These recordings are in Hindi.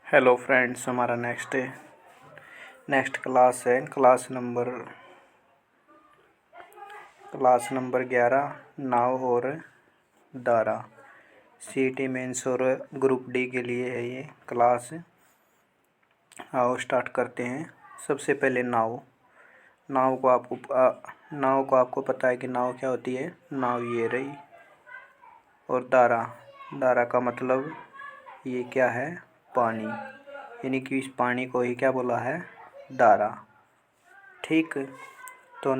हेलो फ्रेंड्स, हमारा नेक्स्ट क्लास है क्लास नंबर 11 नाव और दारा। सीटी मेंस और ग्रुप डी के लिए है ये क्लास। आओ स्टार्ट करते हैं। सबसे पहले नाव को आपको पता है कि नाव क्या होती है। नाव ये रही। और दारा का मतलब ये क्या है, पानी, यानी कि इस पानी को ही क्या बोला है, दारा। ठीक। तो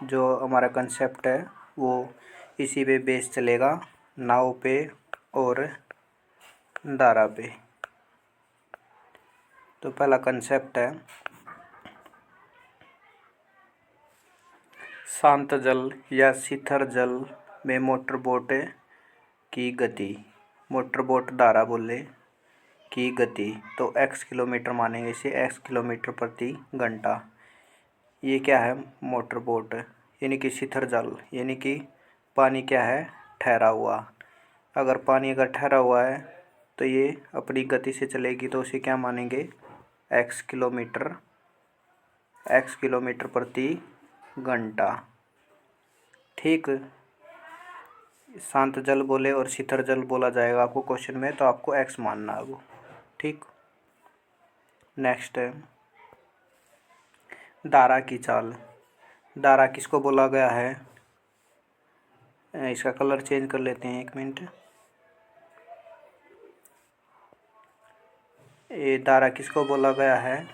जो हमारा कंसेप्ट है वो इसी पे बेस चलेगा, नाव पे और दारा पे। तो पहला कंसेप्ट है शांत जल या शिथिल जल में मोटर बोट की गति। मोटर बोट दारा बोले की गति तो x किलोमीटर मानेंगे इसे, x किलोमीटर प्रति घंटा। ये क्या है, मोटर बोट, यानी कि शिथिल जल, यानी कि पानी क्या है, ठहरा हुआ। अगर पानी ठहरा हुआ है तो ये अपनी गति से चलेगी तो उसे क्या मानेंगे, x किलोमीटर प्रति घंटा। ठीक। शांत जल बोले और शिथिल जल बोला जाएगा आपको क्वेश्चन में, तो आपको x मानना है वो। ठीक। नेक्स्ट है दारा की चाल। दारा किसको बोला गया है, इसका कलर चेंज कर लेते हैं, 1 मिनट। ये दारा किसको बोला गया है,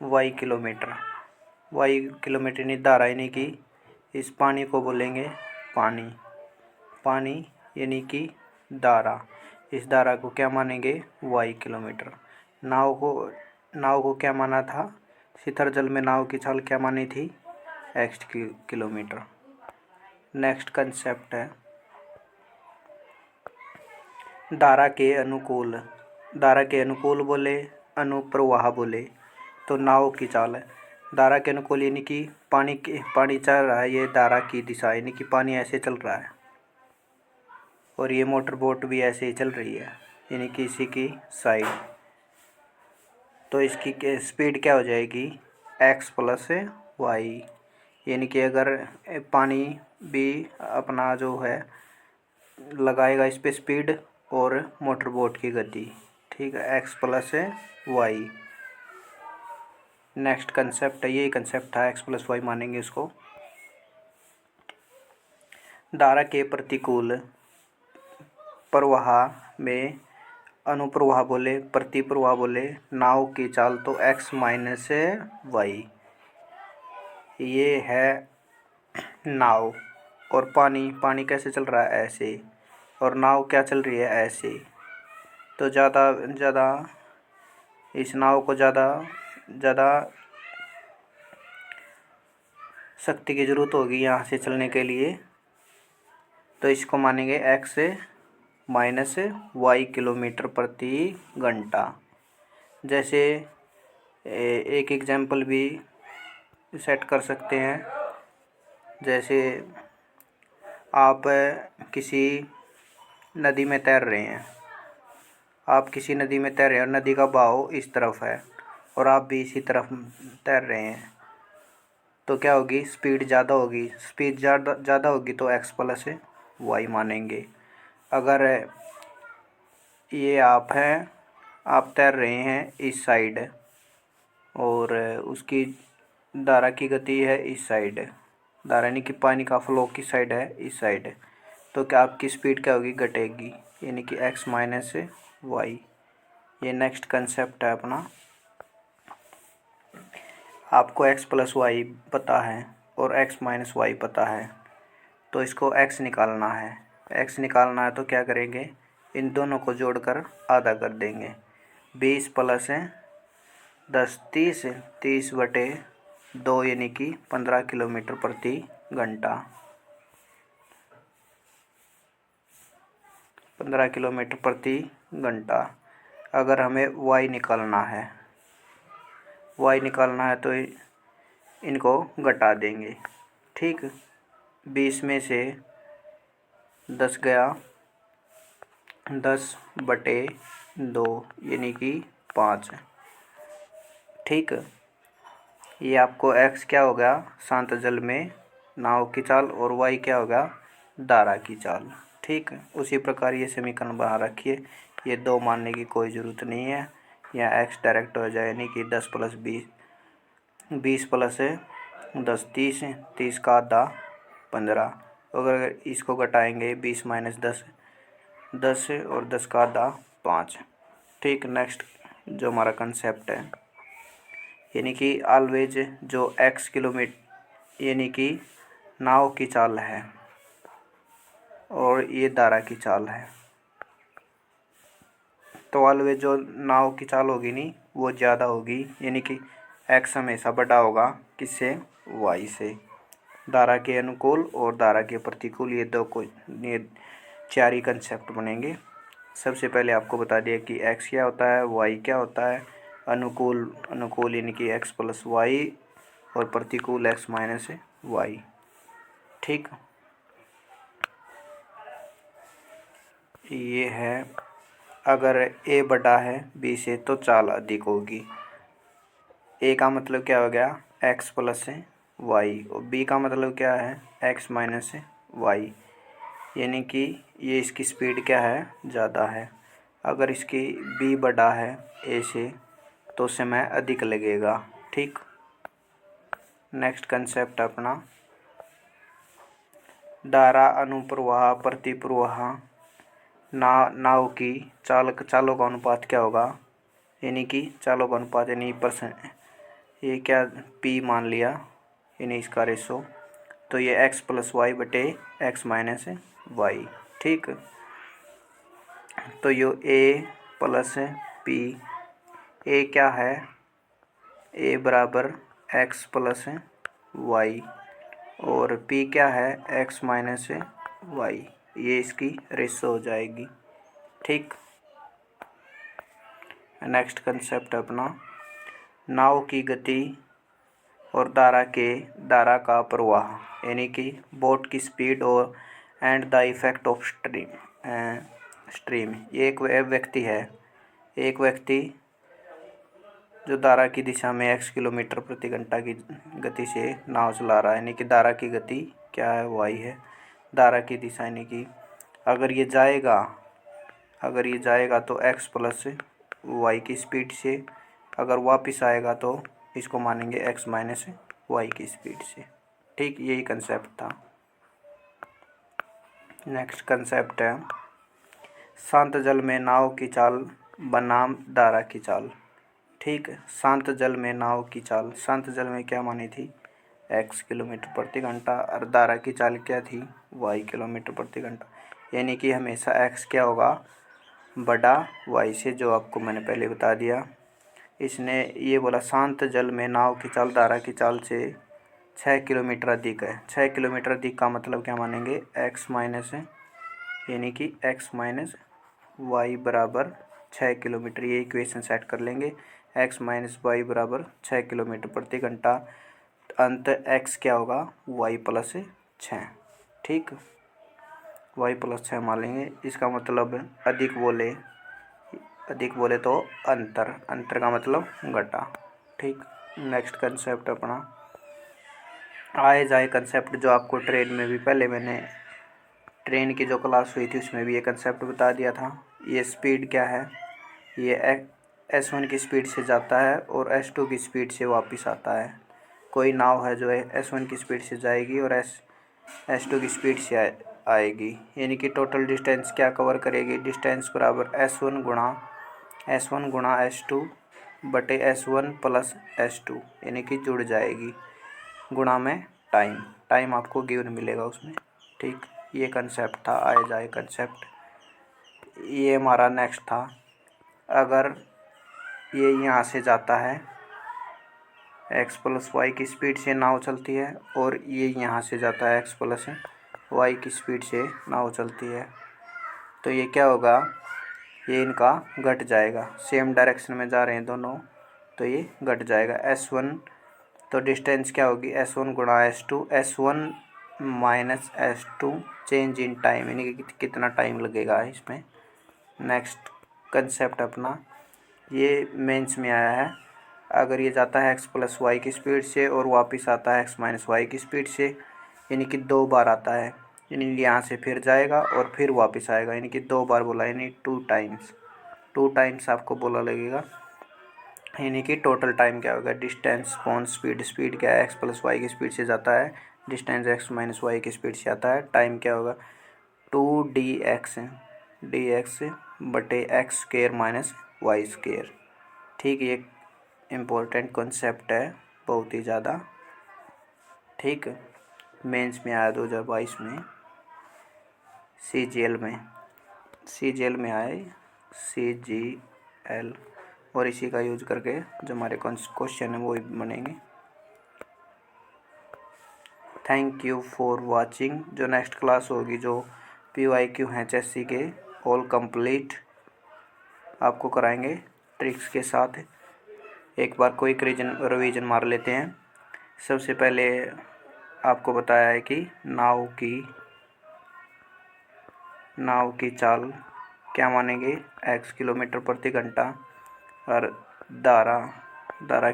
y किलोमीटर नहीं, दारा यानी कि इस पानी को बोलेंगे पानी यानी कि दारा। इस दारा को क्या मानेंगे, y किलोमीटर। नाव को क्या माना था, शिथिल जल में नाव की चाल क्या मानी थी, x किलोमीटर। नेक्स्ट कंसेप्ट है दारा के अनुकूल बोले, अनुप्रवाह बोले तो नाव की चाल है। दारा के अनुकूल यानी कि पानी चल रहा है, ये दारा की दिशा, यानी कि पानी ऐसे चल रहा है और ये मोटर बोट भी ऐसे ही चल रही है, यानी कि इसी की साइड। तो इसकी स्पीड क्या हो जाएगी, x प्लस वाई, यानी कि अगर पानी भी अपना जो है लगाएगा इस पे स्पीड और मोटर बोट की गति। ठीक है, x plus y. Next concept है, यही कंसेप्ट था, x प्लस वाई मानेंगे इसको। दारा के प्रतिकूल प्रवाह में अनुप्रवाह बोले, प्रतिप्रवाह बोले नाव की चाल तो x माइनस वाई। ये है नाव और पानी कैसे चल रहा है, ऐसे, और नाव क्या चल रही है, ऐसे। तो ज़्यादा इस नाव को ज़्यादा शक्ति की ज़रूरत होगी यहाँ से चलने के लिए, तो इसको मानेंगे x माइनस वाई किलोमीटर प्रति घंटा। जैसे एक एग्जाम्पल भी सेट कर सकते हैं। जैसे आप किसी नदी में तैर रहे हैं, और नदी का बहाव इस तरफ है और आप भी इसी तरफ तैर रहे हैं, तो क्या होगी, स्पीड ज़्यादा होगी तो x प्लस वाई मानेंगे। अगर ये आप तैर रहे हैं इस साइड और उसकी धारा की गति है इस साइड, धारा यानी कि पानी का फ्लो की साइड है इस साइड, तो क्या आपकी स्पीड क्या होगी, घटेगी, यानी कि x माइनस वाई। ये नेक्स्ट कंसेप्ट है अपना। आपको x प्लस वाई पता है और x माइनस वाई पता है, तो इसको x निकालना है तो क्या करेंगे, इन दोनों को जोड़कर आधा कर देंगे। 20 प्लस 10 30 बटे 2 यानी कि 15 किलोमीटर प्रति घंटा। 15 किलोमीटर प्रति घंटा। अगर हमें y निकालना है तो इनको घटा देंगे। ठीक। 20 में से 10 गया, 10 बटे 2 यानी कि 5। ठीक, ये आपको x क्या होगा शांत जल में नाव की चाल और y क्या होगा धारा की चाल। ठीक, उसी प्रकार ये समीकरण बना रखिए। ये 2 मानने की कोई ज़रूरत नहीं है, यहाँ x डायरेक्ट हो जाए यानी कि 10 + 20, 20 + 10 30, 30 का आधा 15। अगर इसको घटाएंगे 20 - 10 10 और 10 का आधा 5। ठीक, नेक्स्ट जो हमारा कंसेप्ट है यानी कि ऑलवेज जो x किलोमीटर यानी कि नाव की चाल है और ये धारा की चाल है, तो ऑलवेज जो नाव की चाल होगी नहीं वो ज़्यादा होगी यानी कि x हमेशा बड़ा होगा किससे y से। धारा के अनुकूल और धारा के प्रतिकूल ये 4 ही कंसेप्ट बनेंगे। सबसे पहले आपको बता दिया कि x क्या होता है, y क्या होता है, अनुकूल यानी कि x + y और प्रतिकूल x - y। ठीक, ये है अगर a बड़ा है b से तो चाल अधिक होगी। a का मतलब क्या हो गया x + y और b का मतलब क्या है x - y यानी कि ये इसकी स्पीड क्या है ज़्यादा है। अगर इसकी b बड़ा है a से तो समय अधिक लगेगा। ठीक, नेक्स्ट कंसेप्ट अपना धारा अनुप्रवाह प्रतिप्रवाह नाव की चालों का अनुपात क्या होगा यानी कि चालों का अनुपात यानी परसेंट, ये क्या p मान लिया यानी इसका रेशो, तो ये x + y बटे x - y। ठीक, तो ये a + p, a क्या है a बराबर x + y और p क्या है x - y, ये इसकी रेशो हो जाएगी। ठीक, नेक्स्ट कंसेप्ट अपना नाव की गति और धारा का प्रवाह यानी कि बोट की स्पीड और and the effect of stream. ये एक व्यक्ति जो धारा की दिशा में x किलोमीटर प्रति घंटा की गति से नाव चला रहा है यानी कि धारा की गति क्या है y है। धारा की दिशा यानी कि अगर ये जाएगा तो x + y की स्पीड से, अगर वापस आएगा तो इसको मानेंगे x - y की स्पीड से। ठीक, यही कंसेप्ट था। नेक्स्ट कंसेप्ट है शांत जल में नाव की चाल बनाम धारा की चाल। ठीक, शांत जल में नाव की चाल, शांत जल में क्या मानी थी x किलोमीटर प्रति घंटा और धारा की चाल क्या थी y किलोमीटर प्रति घंटा, यानी कि हमेशा x क्या होगा बड़ा y से, जो आपको मैंने पहले बता दिया। इसने ये बोला शांत जल में नाव की चाल धारा की चाल से 6 किलोमीटर अधिक है। 6 किलोमीटर अधिक का मतलब क्या मानेंगे x माइनस यानी कि x - y बराबर 6 किलोमीटर, ये इक्वेशन सेट कर लेंगे। x - y बराबर 6 किलोमीटर प्रति घंटा, अंत x क्या होगा y + 6। ठीक, y + 6 मान लेंगे। इसका मतलब अधिक बोले तो अंतर का मतलब घटा। ठीक, नेक्स्ट कंसेप्ट अपना आए जाए कंसेप्ट, जो आपको ट्रेन में भी पहले मैंने ट्रेन की जो क्लास हुई थी उसमें भी ये कंसेप्ट बता दिया था। ये स्पीड क्या है, ये S1 की स्पीड से जाता है और S2 की स्पीड से वापस आता है। कोई नाव है जो S1 की स्पीड से जाएगी और S2 की स्पीड से आएगी, यानी कि टोटल डिस्टेंस क्या कवर करेगी, डिस्टेंस बराबर S1 गुणा S2 बटे S1 + S2 यानी कि जुड़ जाएगी, गुणा में टाइम आपको गिवन मिलेगा उसमें। ठीक, ये कंसेप्ट था आए जाए कंसेप्ट। ये हमारा नेक्स्ट था, अगर ये यहाँ से जाता है x + y की स्पीड से नाव चलती है और ये यहाँ से जाता है x + y की स्पीड से नाव चलती है, तो ये क्या होगा, ये इनका घट जाएगा। सेम डायरेक्शन में जा रहे हैं दोनों तो ये घट जाएगा। S1 तो डिस्टेंस क्या होगी S1 गुणा S2, S1 - S2 change in time यानी कि कितना टाइम लगेगा इसमें। नेक्स्ट कंसेप्ट अपना ये मेंस में आया है। अगर ये जाता है x प्लस वाई की स्पीड से और वापस आता है x माइनस वाई की स्पीड से, यानी कि 2 बार आता है, यानी यहाँ से फिर जाएगा और फिर वापस आएगा, यानी कि 2 बार बोला, यानी 2 टाइम्स आपको बोला लगेगा। यानी कि टोटल टाइम क्या होगा, डिस्टेंस अपॉन स्पीड, स्पीड क्या है x प्लस वाई की स्पीड से जाता है, डिस्टेंस x माइनस वाई की स्पीड से आता है, टाइम क्या होगा 2 dx बटे x square minus y square. ठीक, ये इम्पोर्टेंट कॉन्सेप्ट है बहुत ही ज़्यादा। ठीक, मेंस में आया 2022 में, CGL में आए CGL, और इसी का यूज करके जो हमारे क्वेश्चन है वो बनेंगे। Thank you for watching. जो नेक्स्ट क्लास होगी, जो PYQ हैं HSC के ऑल कंप्लीट आपको कराएंगे ट्रिक्स के साथ। एक बार कोई रिवीजन मार लेते हैं। सबसे पहले आपको बताया है कि नाव की चाल क्या मानेंगे, x किलोमीटर प्रति घंटा, और दारा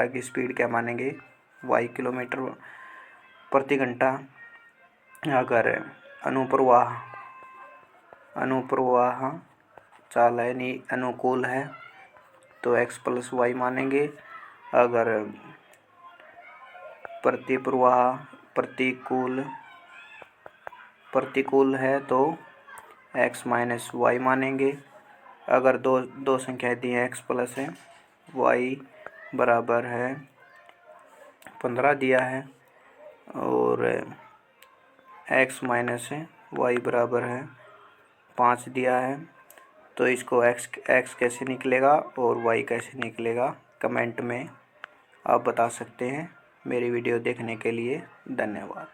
की स्पीड क्या मानेंगे, y किलोमीटर प्रति घंटा। अगर अनुप्रवाह चाल है यानी अनुकूल है तो x प्लस वाई मानेंगे। अगर प्रतिकूल है तो x माइनस वाई मानेंगे। अगर दो संख्याएं दी हैं, x प्लस है, y बराबर है 15 दिया है, और x माइनस वाई बराबर है 5 दिया है, तो इसको x कैसे निकलेगा और y कैसे निकलेगा कमेंट में आप बता सकते हैं। मेरी वीडियो देखने के लिए धन्यवाद।